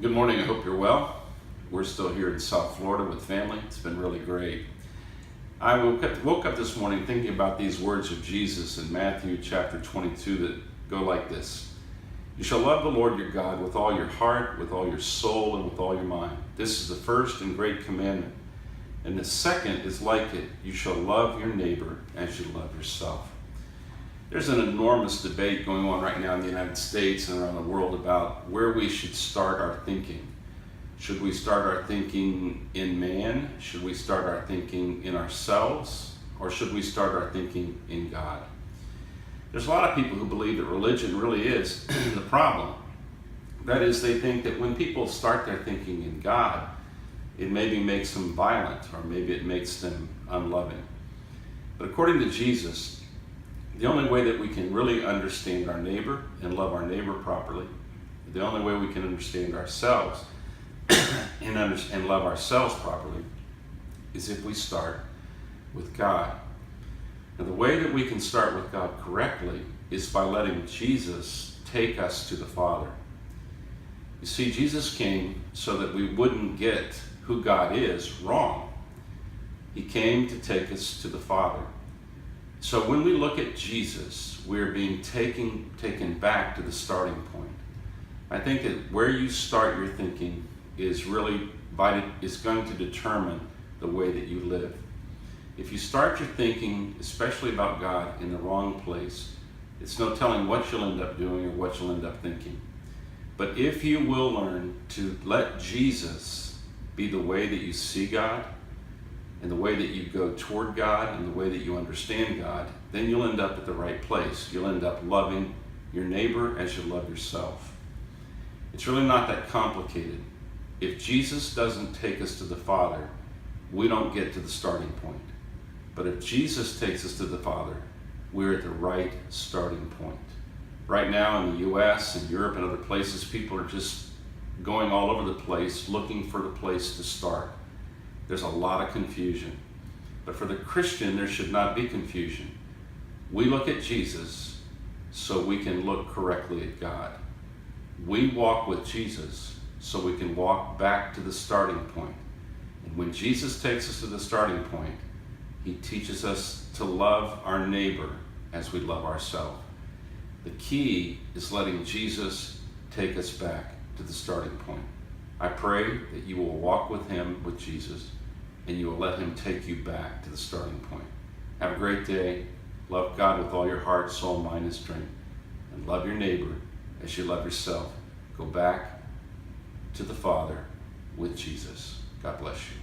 Good morning, I hope you're well. We're still here in South Florida with family. It's been really great. I woke up this morning thinking about these words of Jesus in Matthew chapter 22 that go like this. You shall love the Lord your God with all your heart, with all your soul, and with all your mind. This is the first and great commandment. And the second is like it. You shall love your neighbor as you love yourself. There's an enormous debate going on right now in the United States and around the world about where we should start our thinking. Should we start our thinking in man? Should we start our thinking in ourselves? Or should we start our thinking in God? There's a lot of people who believe that religion really is the problem. That is, they think that when people start their thinking in God, it maybe makes them violent or maybe it makes them unloving. But according to Jesus, the only way that we can really understand our neighbor and love our neighbor properly, the only way we can understand ourselves and love ourselves properly, is if we start with God. Now, the way that we can start with God correctly is by letting Jesus take us to the Father. You see, Jesus came so that we wouldn't get who God is wrong. He came to take us to the Father. So when we look at Jesus, we're being taken back to the starting point. I think that where you start your thinking is going to determine the way that you live. If you start your thinking, especially about God, in the wrong place, it's no telling what you'll end up doing or what you'll end up thinking. But if you will learn to let Jesus be the way that you see God, and the way that you go toward God and the way that you understand God, then you'll end up at the right place. You'll end up loving your neighbor as you love yourself. It's really not that complicated. If Jesus doesn't take us to the Father, we don't get to the starting point. But if Jesus takes us to the Father, we're at the right starting point. Right now in the US and Europe and other places, people are just going all over the place looking for the place to start. There's a lot of confusion. But for the Christian, there should not be confusion. We look at Jesus so we can look correctly at God. We walk with Jesus so we can walk back to the starting point. And when Jesus takes us to the starting point, he teaches us to love our neighbor as we love ourselves. The key is letting Jesus take us back to the starting point. I pray that you will walk with him, with Jesus, and you will let him take you back to the starting point. Have a great day. Love God with all your heart, soul, mind, and strength. And love your neighbor as you love yourself. Go back to the Father with Jesus. God bless you.